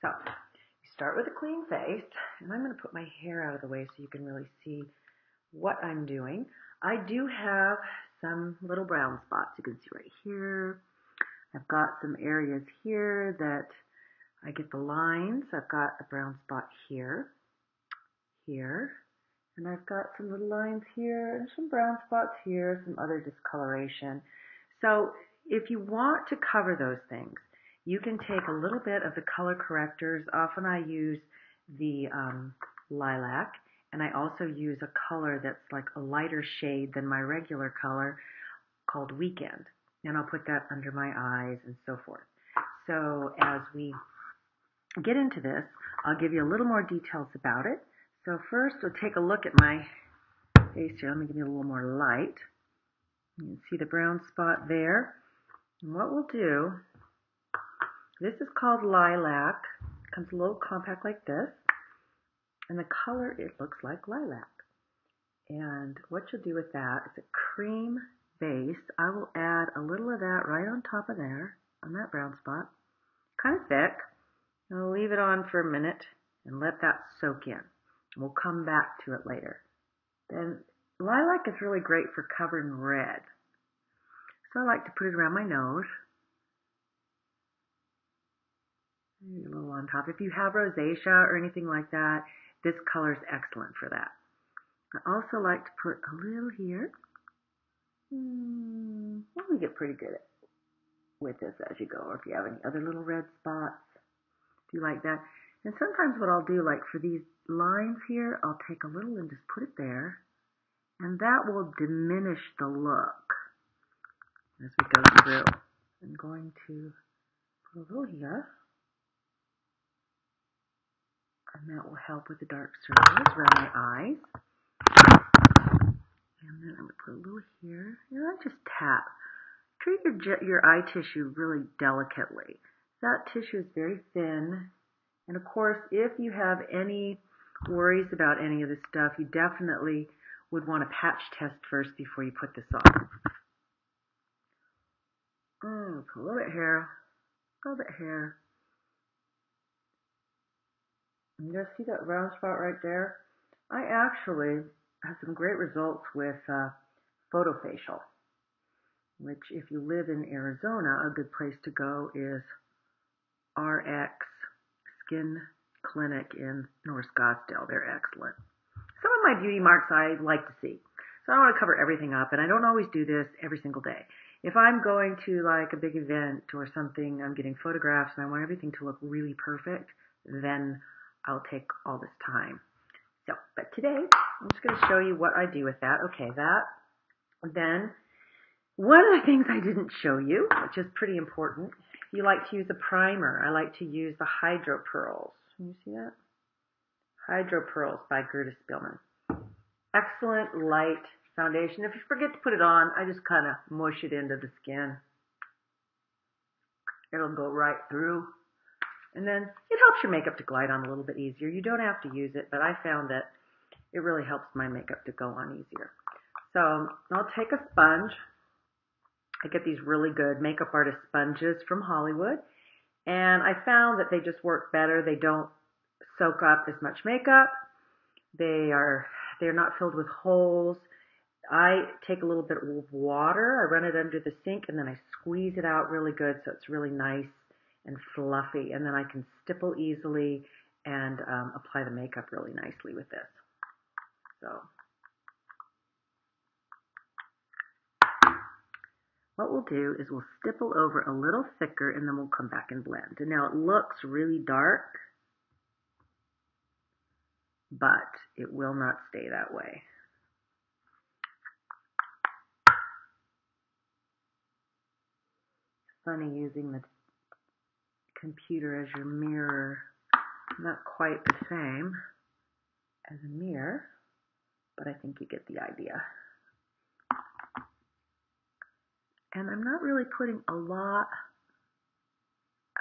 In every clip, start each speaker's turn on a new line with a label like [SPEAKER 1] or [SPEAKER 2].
[SPEAKER 1] So you start with a clean face, and I'm going to put my hair out of the way so you can really see what I'm doing. I do have some little brown spots. You can see right here. I've got some areas here that I get the lines. I've got a brown spot here, here, and I've got some little lines here and some brown spots here, some other discoloration. So if you want to cover those things, you can take a little bit of the color correctors. Often I use the lilac, and I also use a color that's like a lighter shade than my regular color called Weekend. And I'll put that under my eyes and so forth. So as we get into this, I'll give you a little more details about it. So first we'll take a look at my face here. Let me give you a little more light. You can see the brown spot there. And what we'll do, this is called lilac. It comes a little compact like this. And the color, it looks like lilac. And what you'll do with that is a cream base. I will add a little of that right on top of there, on that brown spot. Kind of thick. And I'll leave it on for a minute and let that soak in. We'll come back to it later. Then lilac is really great for covering red. So I like to put it around my nose. Maybe a little on top. If you have rosacea or anything like that, this color is excellent for that. I also like to put a little here. Well, we get pretty good with this as you go, or if you have any other little red spots, if you like that. And sometimes what I'll do, like for these lines here, I'll take a little and just put it there, and that will diminish the look as we go through. I'm going to put a little here, and that will help with the dark circles around my eyes. And then I'm going to put a little here, and I just tap. Treat your eye tissue really delicately. That tissue is very thin. And of course, if you have any worries about any of this stuff, you definitely would want to patch test first before you put this on. Put a little bit here, a little bit here. And just see that round spot right there? I actually have some great results with photofacial, which if you live in Arizona, a good place to go is RX Skin Clinic in North Scottsdale. They're excellent. Some of my beauty marks I like to see. So I don't want to cover everything up, and I don't always do this every single day. If I'm going to like a big event or something, I'm getting photographs and I want everything to look really perfect, then I'll take all this time. So, but today, I'm just going to show you what I do with that. Okay, that. Then, one of the things I didn't show you, which is pretty important, you like to use a primer. I like to use the Hydro Pearls. Can you see that? Hydro Pearls by Gerda Spielmann. Excellent light foundation. If you forget to put it on, I just kind of mush it into the skin. It'll go right through. And then it helps your makeup to glide on a little bit easier. You don't have to use it, but I found that it really helps my makeup to go on easier. So I'll take a sponge. I get these really good makeup artist sponges from Hollywood, and I found that they just work better. They don't soak up as much makeup. They're not filled with holes. I take a little bit of water, I run it under the sink, and then I squeeze it out really good so it's really nice and fluffy, and then I can stipple easily and apply the makeup really nicely with this. So what we'll do is we'll stipple over a little thicker, and then we'll come back and blend. And now it looks really dark, but it will not stay that way. Funny using the computer as your mirror. Not quite the same as a mirror, but I think you get the idea. And I'm not really putting a lot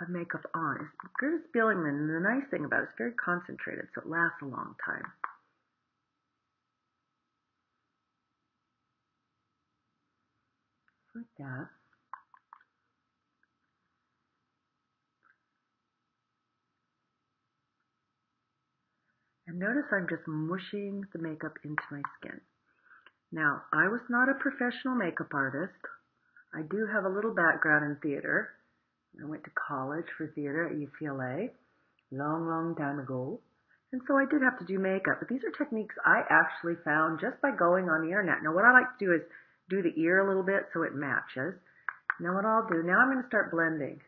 [SPEAKER 1] of makeup on. It's Gerda Spielmann, and the nice thing about it is it's very concentrated, so it lasts a long time. Like that. And notice I'm just mushing the makeup into my skin. Now, I was not a professional makeup artist. I do have a little background in theater. I went to college for theater at UCLA, long time ago. And so I did have to do makeup, but these are techniques I actually found just by going on the internet. Now what I like to do is do the ear a little bit so it matches. Now what I'll do, now I'm going to start blending.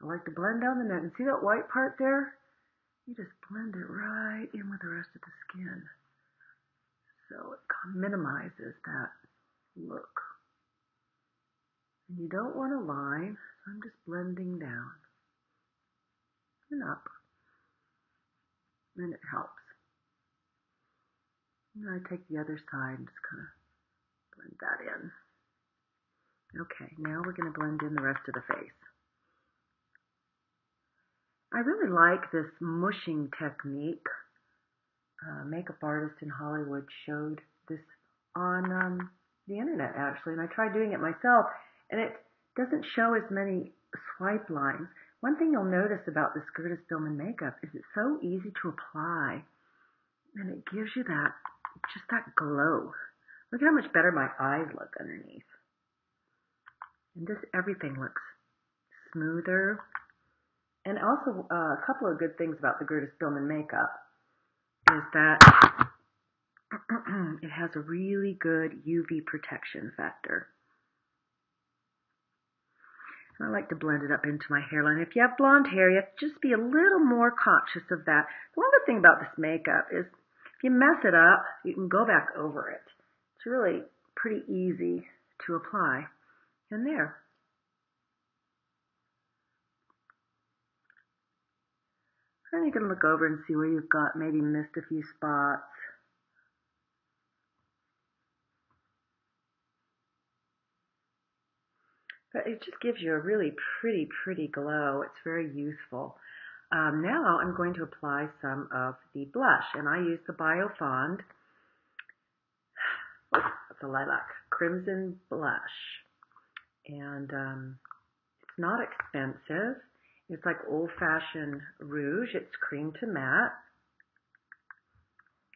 [SPEAKER 1] I like to blend down the neck, and see that white part there? You just blend it right in with the rest of the skin. So it minimizes that look. And you don't want a line, so I'm just blending down and up. And it helps. And I take the other side and just kind of blend that in. Okay, now we're going to blend in the rest of the face. I really like this mushing technique. Makeup artist in Hollywood showed this on the internet actually, and I tried doing it myself, and it doesn't show as many swipe lines. One thing you'll notice about this Gerda's Film and Makeup is it's so easy to apply, and it gives you that, just that glow. Look at how much better my eyes look underneath. And just everything looks smoother. And also, a couple of good things about the Gerda's Film and Makeup is that it has a really good UV protection factor. I like to blend it up into my hairline. If you have blonde hair, you have to just be a little more conscious of that. One good thing about this makeup is if you mess it up, you can go back over it. It's really pretty easy to apply. And there. And you can look over and see where you've got maybe missed a few spots. But it just gives you a really pretty glow. It's very youthful. Now I'm going to apply some of the blush, and I use the Bio Fond. It's a lilac crimson blush, and it's not expensive. It's like old-fashioned rouge. It's cream to matte.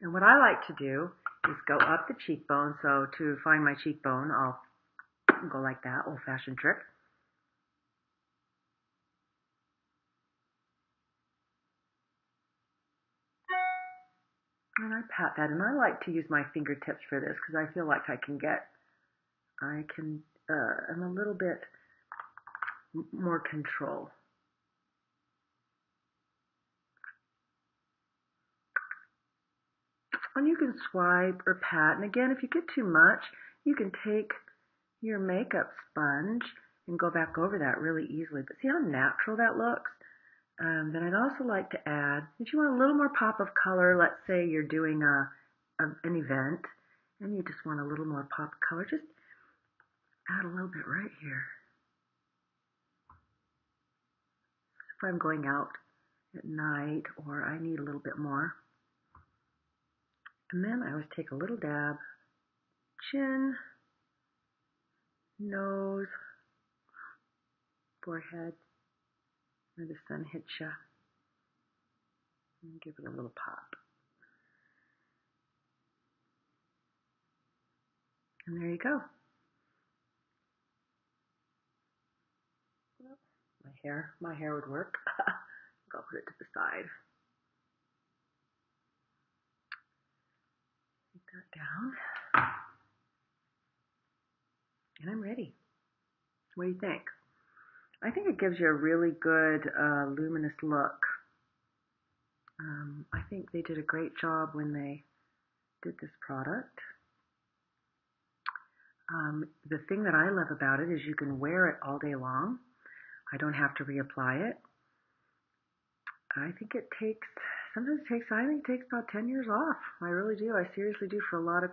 [SPEAKER 1] And what I like to do is go up the cheekbone. So to find my cheekbone, I'll go like that, old-fashioned trick. And I pat that, and I like to use my fingertips for this because I feel like I'm a little bit more control. And you can swipe or pat, and again, if you get too much, you can take your makeup sponge and go back over that really easily. But see how natural that looks? Then I'd also like to add, if you want a little more pop of color, let's say you're doing an event, and you just want a little more pop of color, just add a little bit right here. If I'm going out at night or I need a little bit more. And then I always take a little dab, chin, nose, forehead, where the sun hits you, and give it a little pop. And there you go. My hair would work. I'll put it to the side. Take that down. And I'm ready. What do you think? I think it gives you a really good luminous look. I think they did a great job when they did this product. The thing that I love about it is you can wear it all day long. I don't have to reapply it. I think it takes about 10 years off. I really do. I seriously do for a lot of